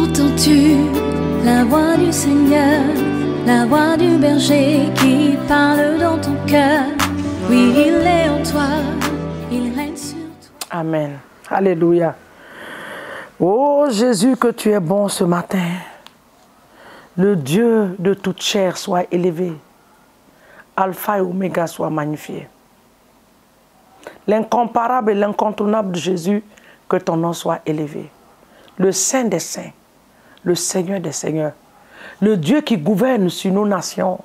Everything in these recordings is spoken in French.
Entends-tu la voix du Seigneur, la voix du berger qui parle dans ton cœur? Oui, il est en toi, il règne sur toi. Amen. Alléluia. Oh Jésus, que tu es bon ce matin. Le Dieu de toute chair soit élevé. Alpha et Oméga soit magnifié. L'incomparable et l'incontournable de Jésus, que ton nom soit élevé. Le Saint des Saints, le Seigneur des Seigneurs, le Dieu qui gouverne sur nos nations,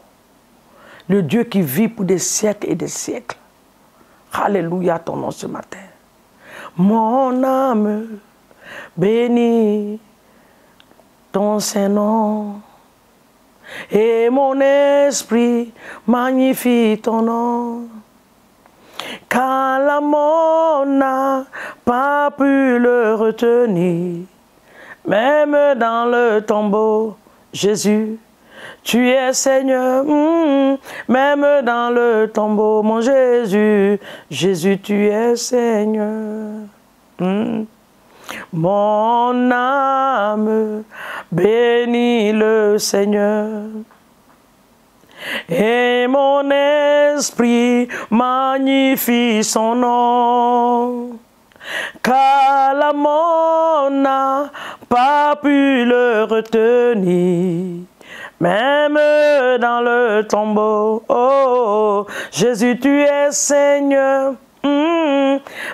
le Dieu qui vit pour des siècles et des siècles. Alléluia ton nom ce matin. Mon âme bénit ton Saint-Nom et mon esprit magnifie ton nom. Car la mort n'a pas pu le retenir, même dans le tombeau, Jésus, tu es Seigneur, même dans le tombeau, mon Jésus, Jésus, tu es Seigneur. Mon âme bénit le Seigneur et mon esprit magnifie son nom, car la mort n'a pas pu le retenir, même dans le tombeau. Oh, Jésus, tu es Seigneur.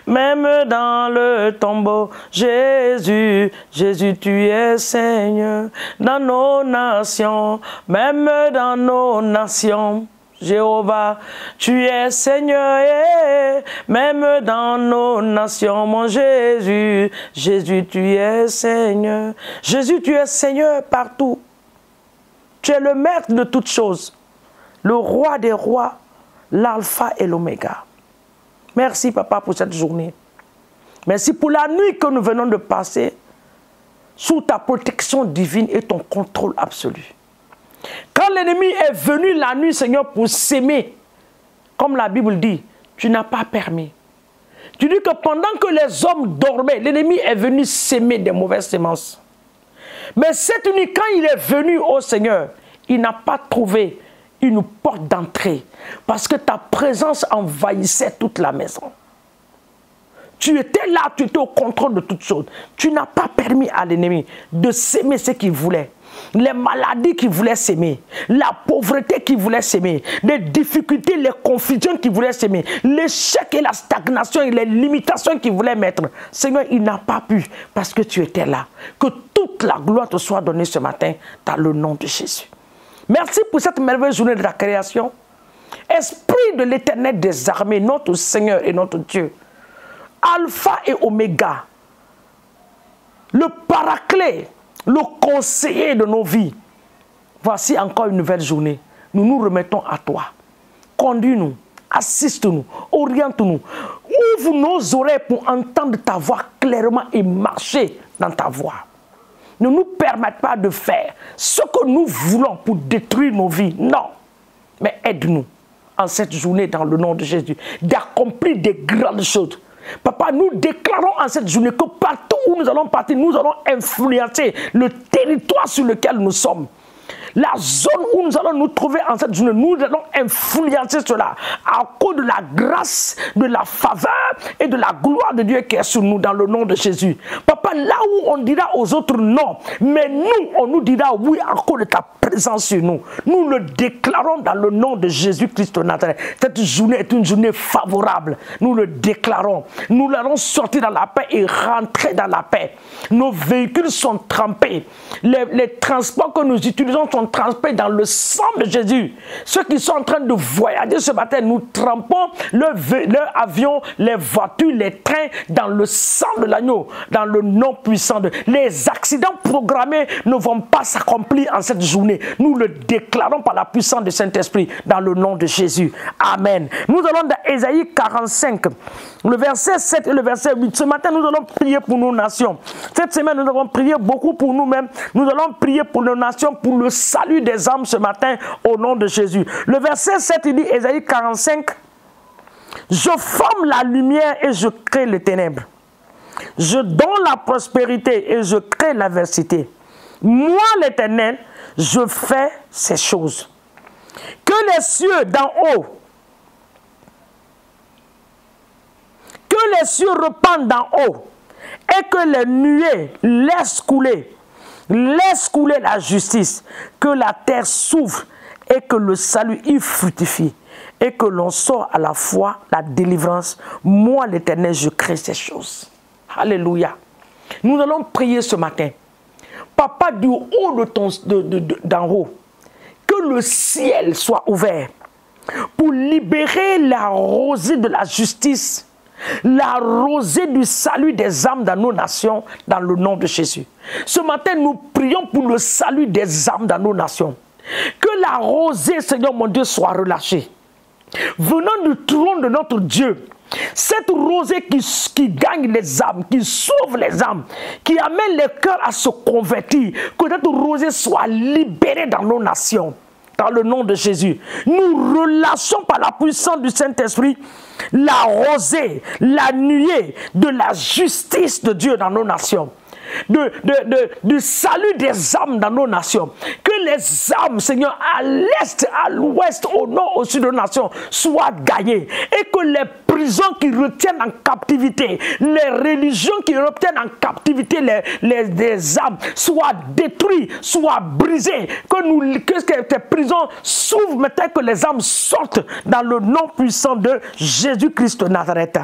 Même dans le tombeau, Jésus, Jésus, tu es Seigneur. Dans nos nations, même dans nos nations, Jéhovah, tu es Seigneur. Même dans nos nations, mon Jésus, Jésus, tu es Seigneur. Jésus, tu es Seigneur partout. Tu es le maître de toutes choses, le roi des rois, l'alpha et l'oméga. Merci, Papa, pour cette journée. Merci pour la nuit que nous venons de passer sous ta protection divine et ton contrôle absolu. Quand l'ennemi est venu la nuit, Seigneur, pour s'aimer, comme la Bible dit, tu n'as pas permis. Tu dis que pendant que les hommes dormaient, l'ennemi est venu s'aimer des mauvaises semences. Mais cette nuit, quand il est venu au Seigneur, il n'a pas trouvé une porte d'entrée, parce que ta présence envahissait toute la maison. Tu étais là, tu étais au contrôle de toutes choses. Tu n'as pas permis à l'ennemi de s'aimer ce qu'il voulait. Les maladies qu'il voulait s'aimer, la pauvreté qu'il voulait s'aimer, les difficultés, les confusions qu'il voulait s'aimer, l'échec et la stagnation et les limitations qu'il voulait mettre. Seigneur, il n'a pas pu, parce que tu étais là. Que toute la gloire te soit donnée ce matin dans le nom de Jésus. Merci pour cette merveilleuse journée de la création. Esprit de l'Éternel des armées, notre Seigneur et notre Dieu, Alpha et Oméga, le paraclet, le conseiller de nos vies. Voici encore une nouvelle journée. Nous nous remettons à toi. Conduis-nous, assiste-nous, oriente-nous. Ouvre nos oreilles pour entendre ta voix clairement et marcher dans ta voix. Ne nous permette pas de faire ce que nous voulons pour détruire nos vies. Non. Mais aide-nous en cette journée dans le nom de Jésus d'accomplir des grandes choses. Papa, nous déclarons en cette journée que partout où nous allons partir, nous allons influencer le territoire sur lequel nous sommes. La zone où nous allons nous trouver en cette journée, nous allons influencer cela à cause de la grâce, de la faveur et de la gloire de Dieu qui est sur nous dans le nom de Jésus. Papa, là où on dira aux autres non, mais nous, on nous dira oui à cause de ta présence sur nous. Nous le déclarons dans le nom de Jésus-Christ de Nazareth. Cette journée est une journée favorable. Nous le déclarons. Nous allons sortir dans la paix et rentrer dans la paix. Nos véhicules sont trempés. Les transports que nous utilisons sont trempés dans le sang de Jésus. Ceux qui sont en train de voyager ce matin, nous trempons leur avion, les voitures, les trains dans le sang de l'agneau, dans le nom puissant de... Les accidents programmés ne vont pas s'accomplir en cette journée. Nous le déclarons par la puissance du Saint-Esprit dans le nom de Jésus. Amen. Nous allons dans Ésaïe 45, le verset 7 et le verset 8. Ce matin, nous allons prier pour nos nations. Cette semaine, nous avons prié beaucoup pour nous-mêmes. Nous allons prier pour nos nations, pour le salut des âmes ce matin au nom de Jésus. Le verset 7, il dit, Ésaïe 45, « Je forme la lumière et je crée les ténèbres. Je donne la prospérité et je crée l'adversité. Moi l'Éternel, je fais ces choses. Que les cieux d'en haut, que les cieux rependent d'en haut, et que les nuées laissent couler la justice, que la terre s'ouvre et que le salut y fructifie, et que l'on sort à la fois la délivrance. Moi l'Éternel, je crée ces choses. Alléluia. Nous allons prier ce matin. Papa, du haut d'en haut, que le ciel soit ouvert pour libérer la rosée de la justice, la rosée du salut des âmes dans nos nations, dans le nom de Jésus. Ce matin, nous prions pour le salut des âmes dans nos nations. Que la rosée, Seigneur mon Dieu, soit relâchée. Venant du trône de notre Dieu, cette rosée qui gagne les âmes, qui sauve les âmes, qui amène les cœurs à se convertir, que cette rosée soit libérée dans nos nations. Dans le nom de Jésus, nous relâchons par la puissance du Saint-Esprit la rosée, la nuée de la justice de Dieu dans nos nations. Du salut des âmes dans nos nations. Que les âmes, Seigneur, à l'est, à l'ouest, au nord, au sud de nos nations, soient gagnées. Et que les prisons qui retiennent en captivité, les religions qui retiennent en captivité les âmes, soient détruites, soient brisées. Que ces prisons s'ouvrent maintenant, que les âmes sortent dans le nom puissant de Jésus-Christ de Nazareth.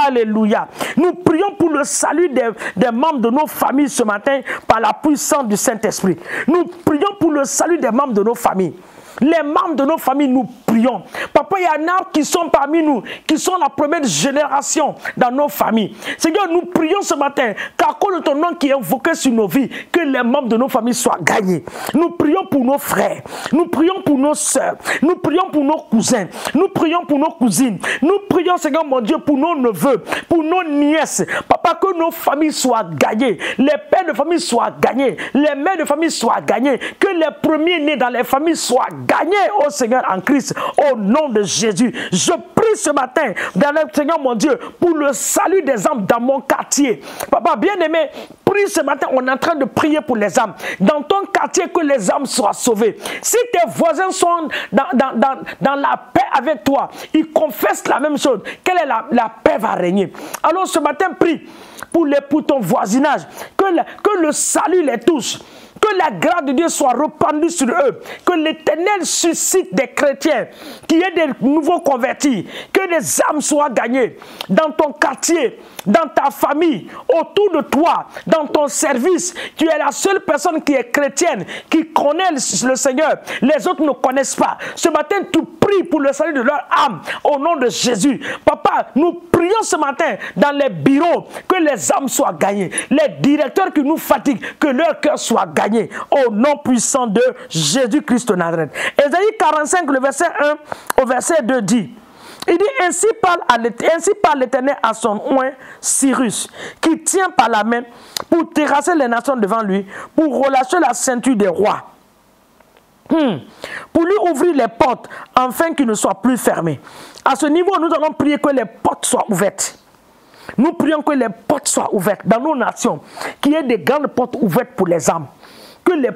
Alléluia. Nous prions pour le salut des membres de nos familles ce matin par la puissance du Saint-Esprit. Nous prions pour le salut des membres de nos familles. Les membres de nos familles, nous prions. Papa, il y en a qui sont parmi nous, qui sont la première génération dans nos familles. Seigneur, nous prions ce matin qu'à cause de ton nom qui est invoqué sur nos vies, que les membres de nos familles soient gagnés. Nous prions pour nos frères, nous prions pour nos soeurs, nous prions pour nos cousins, nous prions pour nos cousines, nous prions, Seigneur mon Dieu, pour nos neveux, pour nos nièces. Papa, que nos familles soient gagnées, les pères de famille soient gagnés, les mères de famille soient gagnés, que les premiers-nés dans les familles soient gagnés, oh Seigneur en Christ, au nom de Jésus. Je prie ce matin, dans le Seigneur mon Dieu, pour le salut des âmes dans mon quartier. Papa bien-aimé, prie ce matin, on est en train de prier pour les âmes. Dans ton quartier, que les âmes soient sauvées. Si tes voisins sont dans la paix avec toi, ils confessent la même chose, quelle est la paix va régner. Alors ce matin, prie pour ton voisinage, que le salut les touche. Que la grâce de Dieu soit répandue sur eux. Que l'Éternel suscite des chrétiens, qui aient des nouveaux convertis. Que des âmes soient gagnées dans ton quartier, dans ta famille, autour de toi, dans ton service. Tu es la seule personne qui est chrétienne, qui connaît le Seigneur. Les autres ne connaissent pas. Ce matin, tu pries pour le salut de leur âme au nom de Jésus. Papa, nous prions ce matin dans les bureaux que les âmes soient gagnées. Les directeurs qui nous fatiguent, que leur cœur soit gagné. Au nom puissant de Jésus-Christ de Nazareth. Ésaïe 45, le verset 1 au verset 2 dit, il dit, ainsi parle l'Éternel à son oint Cyrus, qui tient par la main pour terrasser les nations devant lui, pour relâcher la ceinture des rois. Pour lui ouvrir les portes, afin qu'il ne soit plus fermé. À ce niveau, nous allons prier que les portes soient ouvertes. Nous prions que les portes soient ouvertes dans nos nations, qu'il y ait des grandes portes ouvertes pour les âmes. Que les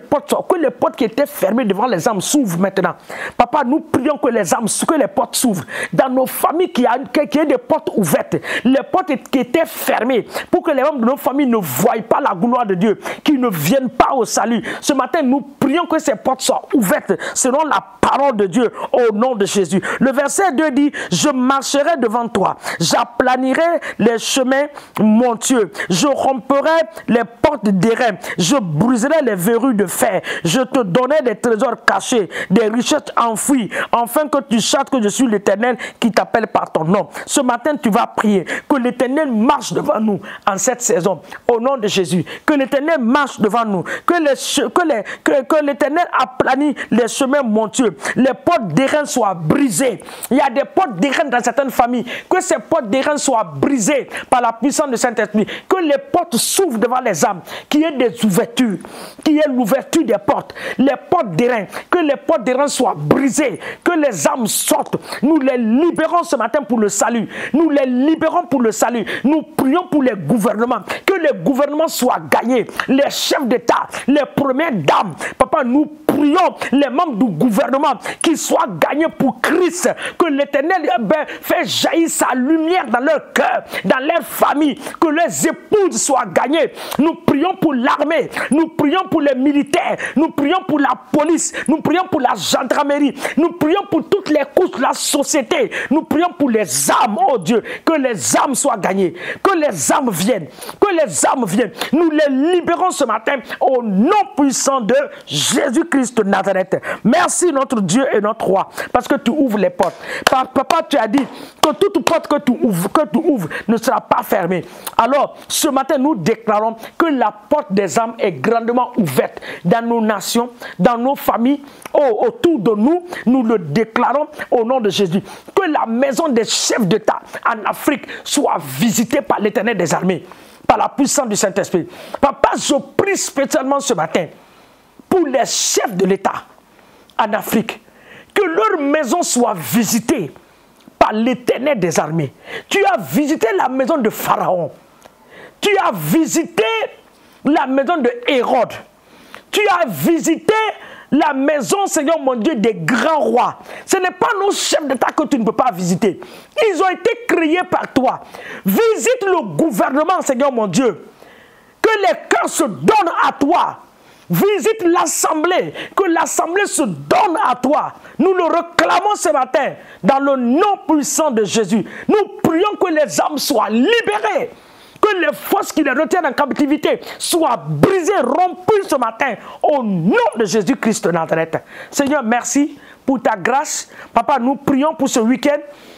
portes qui étaient fermées devant les âmes s'ouvrent maintenant. Papa, nous prions que les portes s'ouvrent. Dans nos familles, qu'il y ait des portes ouvertes. Les portes qui étaient fermées, pour que les membres de nos familles ne voient pas la gloire de Dieu, qu'ils ne viennent pas au salut. Ce matin, nous prions que ces portes soient ouvertes selon la parole de Dieu, au nom de Jésus. Le verset 2 dit, je marcherai devant toi, j'aplanirai les chemins montueux, je romperai les portes d'airain, je briserai les verrous de fer, je te donnerai des trésors cachés, des richesses enfouies, afin que tu saches que je suis l'Éternel qui t'appelle par ton nom. Ce matin, tu vas prier que l'Éternel marche devant nous en cette saison, au nom de Jésus. Que l'Éternel marche devant nous, que l'Éternel aplanit les chemins montueux, les portes d'airain soient brisées. Il y a des portes d'airain dans certaines familles, que ces portes d'airain soient brisées par la puissance du Saint-Esprit, que les portes s'ouvrent devant les âmes, qu'il y ait des ouvertures, qu'il y ait l'ouverture des portes, les portes d'airain, que les portes d'airain soient brisées, que les âmes sortent. Nous les libérons ce matin pour le salut. Nous les libérons pour le salut. Nous prions pour les gouvernements, que les gouvernements soient gagnés, les chefs d'État, les premières dames. Papa, nous prions les membres du gouvernement qui soient gagnés pour Christ, que l'Éternel fait jaillir sa lumière dans leur cœur, dans leur famille, que leurs épouses soient gagnées. Nous prions pour l'armée, nous prions pour les militaires, nous prions pour la police, nous prions pour la gendarmerie, nous prions pour toutes les couches de la société, nous prions pour les âmes, oh Dieu, que les âmes soient gagnées, que les âmes viennent, que les âmes viennent. Nous les libérons ce matin au nom puissant de Jésus-Christ de Nazareth. Merci notre Dieu et notre roi, parce que tu ouvres les portes. Papa, tu as dit que toute porte que tu ouvres ne sera pas fermée. Alors, ce matin, nous déclarons que la porte des âmes est grandement ouverte dans nos nations, dans nos familles, autour de nous. Nous le déclarons au nom de Jésus. Que la maison des chefs d'État en Afrique soit visitée par l'Éternel des armées, par la puissance du Saint-Esprit. Papa, je prie spécialement ce matin pour les chefs de l'État en Afrique, que leur maison soit visitée par l'Éternel des armées. Tu as visité la maison de Pharaon. Tu as visité la maison de Hérode. Tu as visité la maison, Seigneur mon Dieu, des grands rois. Ce n'est pas nos chefs d'État que tu ne peux pas visiter. Ils ont été créés par toi. Visite le gouvernement, Seigneur mon Dieu. Que les cœurs se donnent à toi. Visite l'Assemblée, que l'Assemblée se donne à toi. Nous le réclamons ce matin dans le nom puissant de Jésus. Nous prions que les âmes soient libérées, que les forces qui les retiennent en captivité soient brisées, rompues ce matin au nom de Jésus-Christ de Nazareth. Seigneur, merci pour ta grâce. Papa, nous prions pour ce week-end.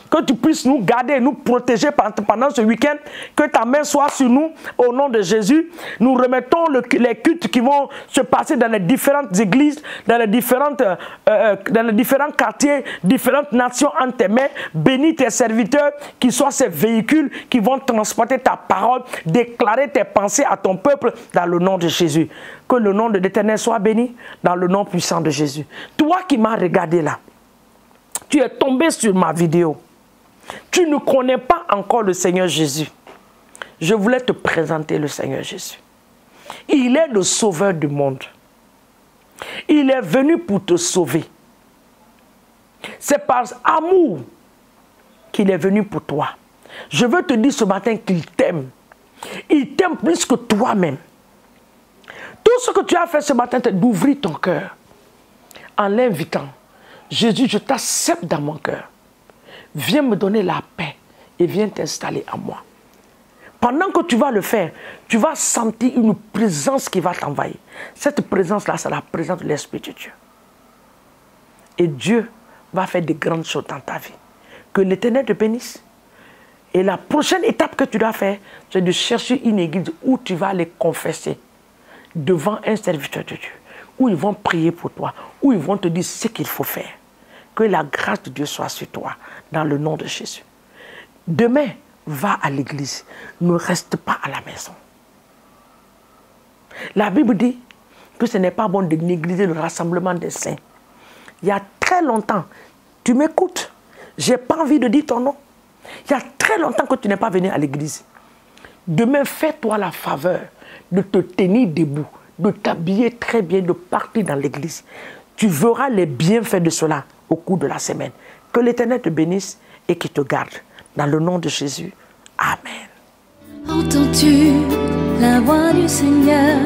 Que tu puisses nous garder, nous protéger pendant ce week-end. Que ta main soit sur nous au nom de Jésus. Nous remettons les cultes qui vont se passer dans les différentes églises, dans les différents quartiers, différentes nations en tes mains. Bénis tes serviteurs qui soient ces véhicules qui vont transporter ta parole, déclarer tes pensées à ton peuple dans le nom de Jésus. Que le nom de l'Éternel soit béni dans le nom puissant de Jésus. Toi qui m'as regardé là, tu es tombé sur ma vidéo. Tu ne connais pas encore le Seigneur Jésus. Je voulais te présenter le Seigneur Jésus. Il est le sauveur du monde. Il est venu pour te sauver. C'est par amour qu'il est venu pour toi. Je veux te dire ce matin qu'il t'aime. Il t'aime plus que toi-même. Tout ce que tu as fait ce matin, c'est d'ouvrir ton cœur en l'invitant. Jésus, je t'accepte dans mon cœur. Viens me donner la paix et viens t'installer en moi. Pendant que tu vas le faire, tu vas sentir une présence qui va t'envahir. Cette présence-là, c'est la présence de l'Esprit de Dieu. Et Dieu va faire de grandes choses dans ta vie. Que l'Éternel te bénisse. Et la prochaine étape que tu dois faire, c'est de chercher une église où tu vas aller confesser devant un serviteur de Dieu. Où ils vont prier pour toi, où ils vont te dire ce qu'il faut faire. Que la grâce de Dieu soit sur toi, dans le nom de Jésus. Demain, va à l'église. Ne reste pas à la maison. La Bible dit que ce n'est pas bon de négliger le rassemblement des saints. Il y a très longtemps, tu m'écoutes, je n'ai pas envie de dire ton nom. Il y a très longtemps que tu n'es pas venu à l'église. Demain, fais-toi la faveur de te tenir debout, de t'habiller très bien, de partir dans l'église. Tu verras les bienfaits de cela au cours de la semaine. Que l'Éternel te bénisse et qu'il te garde. Dans le nom de Jésus. Amen. Entends-tu la voix du Seigneur,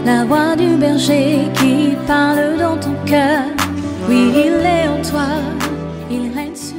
la voix du berger qui parle dans ton cœur? Oui, il est en toi, il règne sur